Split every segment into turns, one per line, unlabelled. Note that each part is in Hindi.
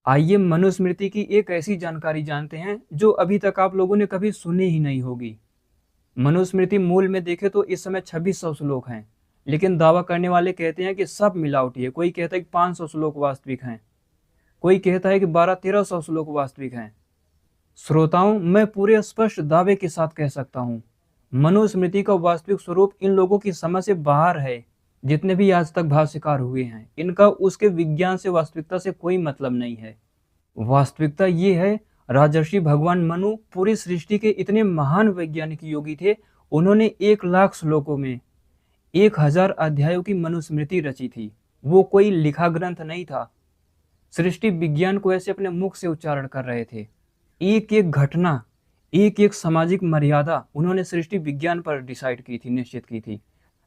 आइए मनुस्मृति की एक ऐसी जानकारी जानते हैं जो अभी तक आप लोगों ने कभी सुनी ही नहीं होगी। मनुस्मृति मूल में देखें तो इस समय 2600 श्लोक हैं, लेकिन दावा करने वाले कहते हैं कि सब मिलावटी है। कोई कहता है कि 500 श्लोक वास्तविक हैं, कोई कहता है कि 1200-1300 श्लोक वास्तविक हैं। श्रोताओं, मैं पूरे स्पष्ट दावे के साथ कह सकता हूँ, मनुस्मृति का वास्तविक स्वरूप इन लोगों की समझ से बाहर है। जितने भी आज तक भाष्यकार हुए हैं, इनका उसके विज्ञान से, वास्तविकता से कोई मतलब नहीं है। वास्तविकता ये है, राजर्षि भगवान मनु पूरी सृष्टि के इतने महान वैज्ञानिक योगी थे। उन्होंने 1 लाख श्लोकों में 1000 अध्यायों की मनुस्मृति रची थी। वो कोई लिखा ग्रंथ नहीं था। सृष्टि विज्ञान को ऐसे अपने मुख से उच्चारण कर रहे थे। एक एक घटना, एक एक सामाजिक मर्यादा उन्होंने सृष्टि विज्ञान पर डिसाइड की थी, निश्चित की थी।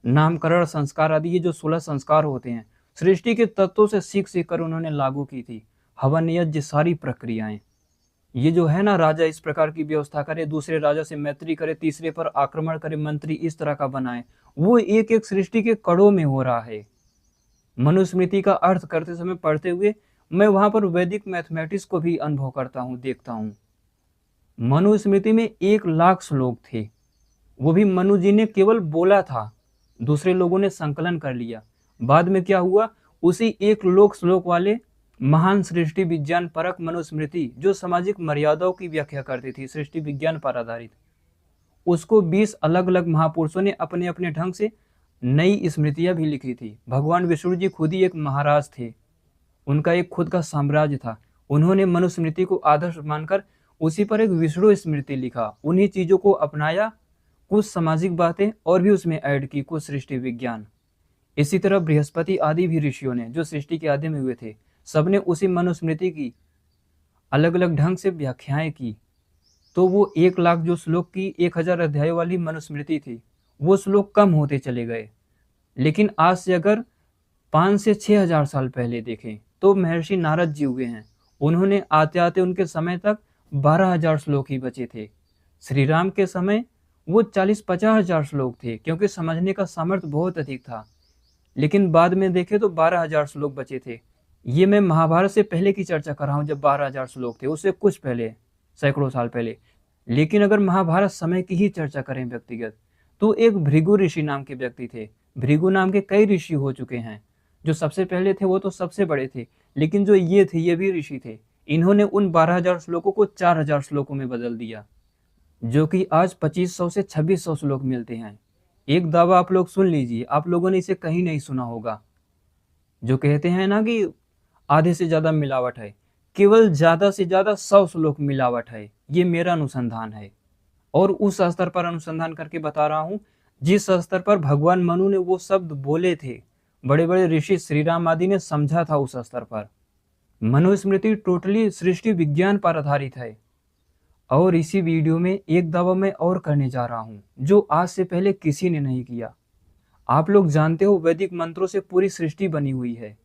नामकरण, संस्कार आदि, ये जो 16 संस्कार होते हैं, सृष्टि के तत्वों से सीख सीख कर उन्होंने लागू की थी। हवन यज्ञ, सारी प्रक्रियाएं। ये जो है ना, राजा इस प्रकार की व्यवस्था करे, दूसरे राजा से मैत्री करे, तीसरे पर आक्रमण करे, मंत्री इस तरह का बनाए, वो एक एक सृष्टि के कड़ों में हो रहा है। मनुस्मृति का अर्थ करते समय, पढ़ते हुए, मैं वहां पर वैदिक मैथमेटिक्स को भी अनुभव करता हूँ, देखता हूँ। मनुस्मृति में 1 लाख श्लोक थे। वो भी मनु जी ने केवल बोला था, दूसरे लोगों ने संकलन कर लिया। बाद में क्या हुआ, उसी 1 लाख श्लोक वाले महान सृष्टि विज्ञान परक मनुस्मृति, जो सामाजिक मर्यादाओं की व्याख्या करती थी, सृष्टि विज्ञान पर आधारित, उसको 20 अलग अलग महापुरुषों ने अपने अपने ढंग से नई स्मृतियां भी लिखी थी। भगवान विष्णु जी खुद ही एक महाराज थे, उनका एक खुद का साम्राज्य था। उन्होंने मनुस्मृति को आदर्श मानकर उसी पर एक विष्णु स्मृति लिखा, उन्हीं चीजों को अपनाया, कुछ सामाजिक बातें और भी उसमें ऐड की, कुछ सृष्टि विज्ञान। इसी तरह बृहस्पति आदि भी ऋषियों ने, जो सृष्टि के आदि में हुए थे, सबने उसी मनुस्मृति की अलग अलग ढंग से व्याख्याएं की। तो वो 1 लाख जो श्लोक की 1000 अध्यायों वाली मनुस्मृति थी, वो श्लोक कम होते चले गए। लेकिन आज से अगर 5 से 6000 साल पहले देखें तो महर्षि नारद जी हुए हैं, उन्होंने आते आते उनके समय तक 12,000 श्लोक ही बचे थे। श्री राम के समय वो 40-50 हजार श्लोक थे, क्योंकि समझने का सामर्थ्य बहुत अधिक था। लेकिन बाद में देखें तो 12,000 श्लोक बचे थे। ये मैं महाभारत से पहले की चर्चा कर रहा हूँ, जब 12,000 श्लोक थे, उससे कुछ पहले, सैकड़ों साल पहले। लेकिन अगर महाभारत समय की ही चर्चा करें व्यक्तिगत, तो एक भृगु ऋषि नाम के व्यक्ति थे। भृगु नाम के कई ऋषि हो चुके हैं। जो सबसे पहले थे वो तो सबसे बड़े थे, लेकिन जो ये थे, ये भी ऋषि थे। इन्होंने उन 12,000 श्लोकों को 4,000 श्लोकों में बदल दिया, जो कि आज 2500 से 2600 श्लोक मिलते हैं। एक दावा आप लोग सुन लीजिए, आप लोगों ने इसे कहीं नहीं सुना होगा। जो कहते हैं ना कि आधे से ज्यादा मिलावट है, केवल ज्यादा से ज्यादा 100 श्लोक मिलावट है। ये मेरा अनुसंधान है, और उस स्तर पर अनुसंधान करके बता रहा हूं जिस स्तर पर भगवान मनु ने वो शब्द बोले थे, बड़े बड़े ऋषि श्री राम आदि ने समझा था, उस स्तर पर। मनुस्मृति टोटली सृष्टि विज्ञान पर आधारित है। और इसी वीडियो में एक दावा मैं और करने जा रहा हूं, जो आज से पहले किसी ने नहीं किया। आप लोग जानते हो, वैदिक मंत्रों से पूरी सृष्टि बनी हुई है।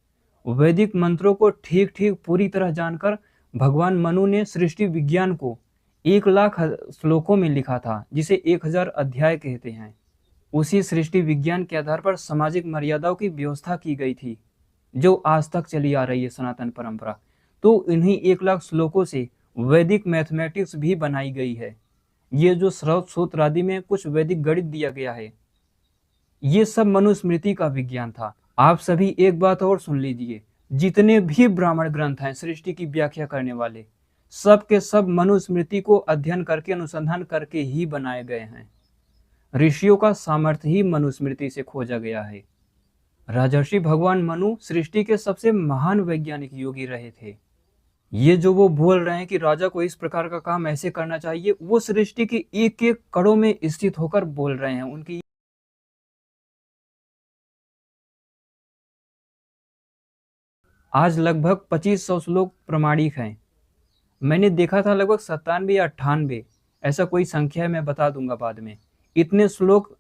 वैदिक मंत्रों को ठीक ठीक पूरी तरह जानकर भगवान मनु ने सृष्टि विज्ञान को 1 लाख श्लोकों में लिखा था, जिसे 1000 अध्याय कहते हैं। उसी सृष्टि विज्ञान के आधार पर सामाजिक मर्यादाओं की व्यवस्था की गई थी, जो आज तक चली आ रही है, सनातन परंपरा। तो इन्हीं 1 लाख श्लोकों से वैदिक मैथमेटिक्स भी बनाई गई है। ये जो स्रोत सूत्र आदि में कुछ वैदिक गणित दिया गया है, ये सब मनुस्मृति का विज्ञान था। आप सभी एक बात और सुन लीजिए, जितने भी ब्राह्मण ग्रंथ हैं सृष्टि की व्याख्या करने वाले, सब के सब मनुस्मृति को अध्ययन करके, अनुसंधान करके ही बनाए गए हैं। ऋषियों का सामर्थ्य ही मनुस्मृति से खोजा गया है। राजर्षि भगवान मनु सृष्टि के सबसे महान वैज्ञानिक योगी रहे थे। ये जो वो बोल रहे हैं कि राजा को इस प्रकार का काम ऐसे करना चाहिए, वो सृष्टि के एक एक कड़ों में स्थित होकर बोल रहे हैं। उनकी आज लगभग 2500 श्लोक प्रमाणिक हैं। मैंने देखा था लगभग 97 या 98, ऐसा कोई संख्या है, मैं बता दूंगा बाद में। इतने श्लोक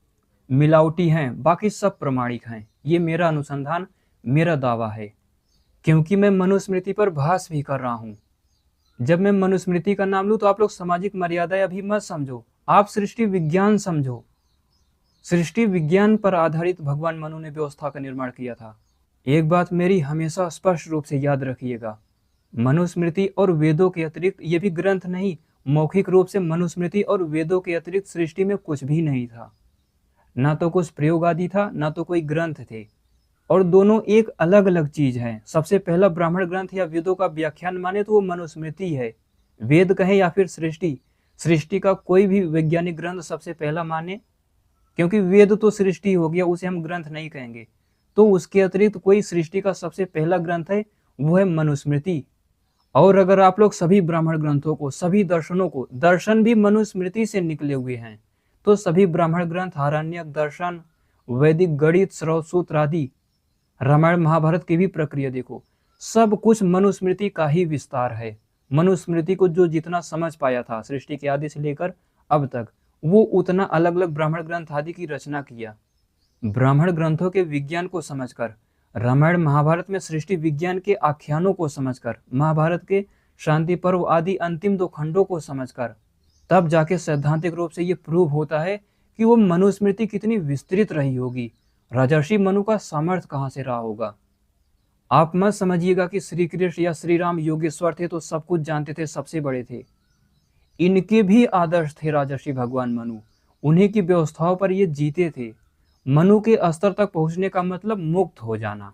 मिलावटी हैं, बाकी सब प्रमाणिक हैं। ये मेरा अनुसंधान, मेरा दावा है, क्योंकि मैं मनुस्मृति पर बहस भी कर रहा हूँ। जब मैं मनुस्मृति का नाम लूँ तो आप लोग सामाजिक मर्यादाएं अभी मत समझो, आप सृष्टि विज्ञान समझो। सृष्टि विज्ञान पर आधारित भगवान मनु ने व्यवस्था का निर्माण किया था। एक बात मेरी हमेशा स्पष्ट रूप से याद रखिएगा, मनुस्मृति और वेदों के अतिरिक्त ये भी ग्रंथ नहीं, मौखिक रूप से मनुस्मृति और वेदों के अतिरिक्त सृष्टि में कुछ भी नहीं था। ना तो कुछ प्रयोग आदि था, ना तो कोई ग्रंथ थे, और दोनों एक अलग अलग चीज है। सबसे पहला ब्राह्मण ग्रंथ या वेदों का व्याख्यान माने तो वो मनुस्मृति है। वेद कहे या फिर सृष्टि, सृष्टि का कोई भी वैज्ञानिक ग्रंथ सबसे पहला माने, क्योंकि वेद तो सृष्टि हो गया, उसे हम ग्रंथ नहीं कहेंगे। तो उसके अतिरिक्त कोई सृष्टि का सबसे पहला ग्रंथ है, वो है मनुस्मृति। और अगर आप लोग सभी ब्राह्मण ग्रंथों को, सभी दर्शनों को, दर्शन भी मनुस्मृति से निकले हुए हैं, तो सभी ब्राह्मण ग्रंथ, आरण्यक, दर्शन, वैदिक गणित, श्रौत सूत्र आदि, रामायण महाभारत की भी प्रक्रिया देखो, सब कुछ मनुस्मृति का ही विस्तार है। मनुस्मृति को जो जितना समझ पाया था सृष्टि के आदि से लेकर अब तक, वो उतना अलग अलग ब्राह्मण ग्रंथ आदि की रचना किया। ब्राह्मण ग्रंथों के विज्ञान को समझकर, रामायण महाभारत में सृष्टि विज्ञान के आख्यानों को समझकर, महाभारत के शांति पर्व आदि अंतिम 2 खंडों को समझकर, तब जाके सैद्धांतिक रूप से ये प्रूव होता है कि वो मनुस्मृति कितनी विस्तृत रही होगी, राजर्षि मनु का सामर्थ्य कहाँ से रहा होगा। आप मत समझिएगा कि श्री कृष्ण या श्री राम योगेश्वर थे तो सब कुछ जानते थे, सबसे बड़े थे। इनके भी आदर्श थे राजर्षि भगवान मनु, उन्हीं की व्यवस्थाओं पर ये जीते थे। मनु के स्तर तक पहुंचने का मतलब मुक्त हो जाना,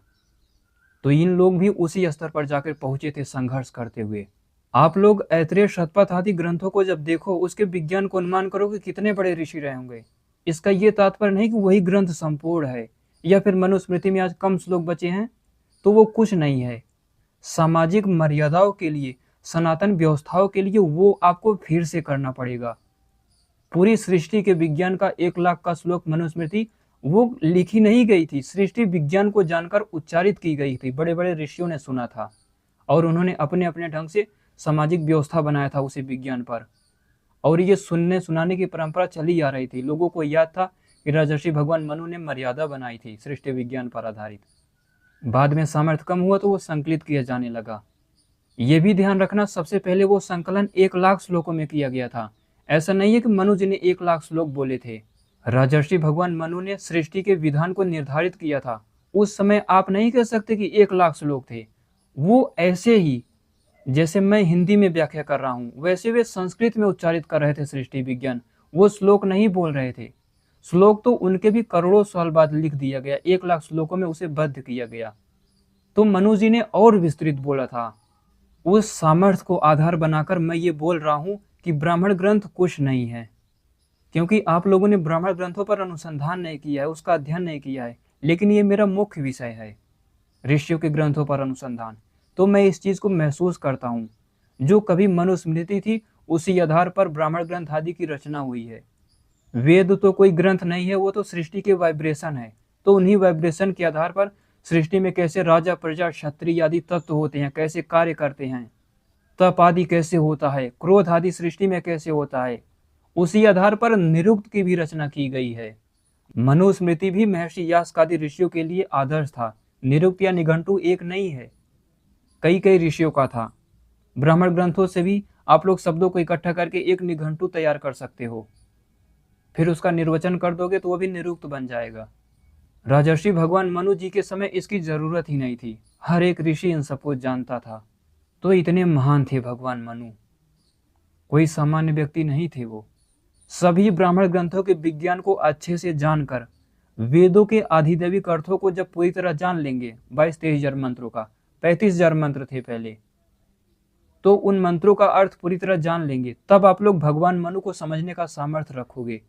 तो इन लोग भी उसी स्तर पर जाकर पहुंचे थे संघर्ष करते हुए। आप लोग ऐत्रेय, शतपथ आदि ग्रंथों को जब देखो, उसके विज्ञान को अनुमान करो कि कितने बड़े ऋषि रहे होंगे। इसका ये तात्पर्य नहीं कि वही ग्रंथ संपूर्ण है, या फिर मनुस्मृति में आज कम श्लोक बचे हैं तो वो कुछ नहीं है। सामाजिक मर्यादाओं के लिए, सनातन व्यवस्थाओं के लिए वो आपको फिर से करना पड़ेगा। पूरी सृष्टि के विज्ञान का 1 लाख का श्लोक मनुस्मृति वो लिखी नहीं गई थी, सृष्टि विज्ञान को जानकर उच्चारित की गई थी। बड़े बड़े ऋषियों ने सुना था और उन्होंने अपने अपने ढंग से सामाजिक व्यवस्था बनाया था उसी विज्ञान पर, और ये सुनने सुनाने की परंपरा चली आ रही थी। लोगों को याद था कि राजर्षि भगवान मनु ने मर्यादा बनाई थी सृष्टि विज्ञान पर आधारित। बाद में सामर्थ्य कम हुआ तो वो संकलित किया जाने लगा। ये भी ध्यान रखना, सबसे पहले वो संकलन 1 लाख श्लोकों में किया गया था। ऐसा नहीं है कि मनु जी ने 1 लाख श्लोक बोले थे। राजर्षि भगवान मनु ने सृष्टि के विधान को निर्धारित किया था। उस समय आप नहीं कह सकते कि 1 लाख श्लोक थे। वो ऐसे ही जैसे मैं हिंदी में व्याख्या कर रहा हूँ, वैसे वे संस्कृत में उच्चारित कर रहे थे सृष्टि विज्ञान। वो श्लोक नहीं बोल रहे थे। श्लोक तो उनके भी करोड़ों साल बाद लिख दिया गया, 1 लाख श्लोकों में उसे बद्ध किया गया। तो मनु जी ने और विस्तृत बोला था। उस सामर्थ्य को आधार बनाकर मैं ये बोल रहा हूँ कि ब्राह्मण ग्रंथ कुछ नहीं है, क्योंकि आप लोगों ने ब्राह्मण ग्रंथों पर अनुसंधान नहीं किया है, उसका अध्ययन नहीं किया है। लेकिन ये मेरा मुख्य विषय है, ऋषियों के ग्रंथों पर अनुसंधान। तो मैं इस चीज को महसूस करता हूँ, जो कभी मनुस्मृति थी उसी आधार पर ब्राह्मण ग्रंथ आदि की रचना हुई है। वेद तो कोई ग्रंथ नहीं है, वो तो सृष्टि के वाइब्रेशन है। तो उन्हीं वाइब्रेशन के आधार पर सृष्टि में कैसे राजा, प्रजा, क्षत्रिय आदि तत्व होते हैं, कैसे कार्य करते हैं, तप आदि कैसे होता है, क्रोध आदि सृष्टि में कैसे होता है, उसी आधार पर निरुक्त की भी रचना की गई है। मनुस्मृति भी महर्षि यास्क आदि ऋषियों के लिए आदर्श था। निरुक्त या निघंटु एक नहीं है, कई कई ऋषियों का था। ब्राह्मण ग्रंथों से भी आप लोग शब्दों को इकट्ठा करके एक निघंटु तैयार कर सकते हो, फिर उसका निर्वचन कर दोगे तो वो भी निरुक्त बन जाएगा। राजर्षि भगवान मनु जी के समय इसकी जरूरत ही नहीं थी, हर एक ऋषि इन सबको जानता था। तो इतने महान थे भगवान मनु, कोई सामान्य व्यक्ति नहीं थे वो। सभी ब्राह्मण ग्रंथों के विज्ञान को अच्छे से जानकर, वेदों के आधिदैविक अर्थों को जब पूरी तरह जान लेंगे, 22-23 हजार मंत्रों का, 35,000 मंत्र थे पहले, तो उन मंत्रों का अर्थ पूरी तरह जान लेंगे, तब आप लोग भगवान मनु को समझने का सामर्थ्य रखोगे,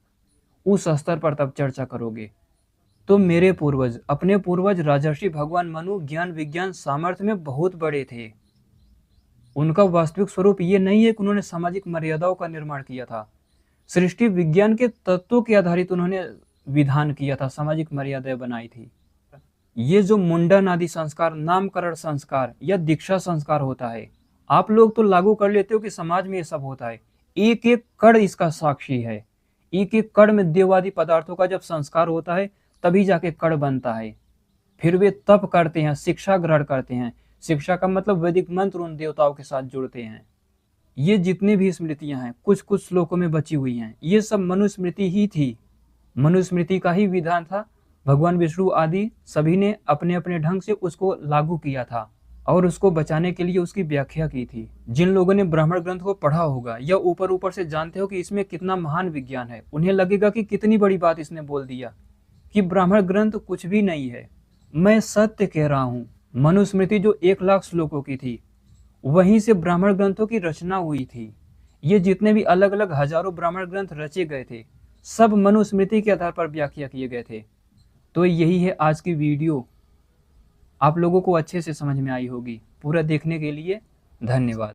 उस स्तर पर तब चर्चा करोगे। तो मेरे पूर्वज, अपने पूर्वज राजर्षि भगवान मनु ज्ञान विज्ञान सामर्थ्य में बहुत बड़े थे। उनका वास्तविक स्वरूप ये नहीं है कि उन्होंने सामाजिक मर्यादाओं का निर्माण किया था। सृष्टि विज्ञान के तत्वों के आधारित उन्होंने विधान किया था, सामाजिक मर्यादाएं बनाई थी। ये जो मुंडन आदि संस्कार, नामकरण संस्कार या दीक्षा संस्कार होता है, आप लोग तो लागू कर लेते हो कि समाज में ये सब होता है। एक एक कण इसका साक्षी है। एक एक कण में देववादी पदार्थों का जब संस्कार होता है तभी जाके कण बनता है। फिर वे तप करते हैं, शिक्षा ग्रहण करते हैं। शिक्षा का मतलब वैदिक मंत्र उन देवताओं के साथ जुड़ते हैं। ये जितने भी स्मृतियां हैं, कुछ कुछ श्लोकों में बची हुई हैं, ये सब मनुस्मृति ही थी। मनुस्मृति का ही विधान था। भगवान विष्णु आदि सभी ने अपने अपने ढंग से उसको लागू किया था और उसको बचाने के लिए उसकी व्याख्या की थी। जिन लोगों ने ब्राह्मण ग्रंथ को पढ़ा होगा या ऊपर ऊपर से जानते हो कि इसमें कितना महान विज्ञान है, उन्हें लगेगा कि कितनी बड़ी बात इसने बोल दिया कि ब्राह्मण ग्रंथ कुछ भी नहीं है, मैं सत्य कह रहा हूँ। मनुस्मृति जो 1,00,000 श्लोकों की थी, वहीं से ब्राह्मण ग्रंथों की रचना हुई थी। ये जितने भी अलग अलग हजारों ब्राह्मण ग्रंथ रचे गए थे, सब मनुस्मृति के आधार पर व्याख्या किए गए थे। तो यही है आज की वीडियो, आप लोगों को अच्छे से समझ में आई होगी। पूरा देखने के लिए धन्यवाद।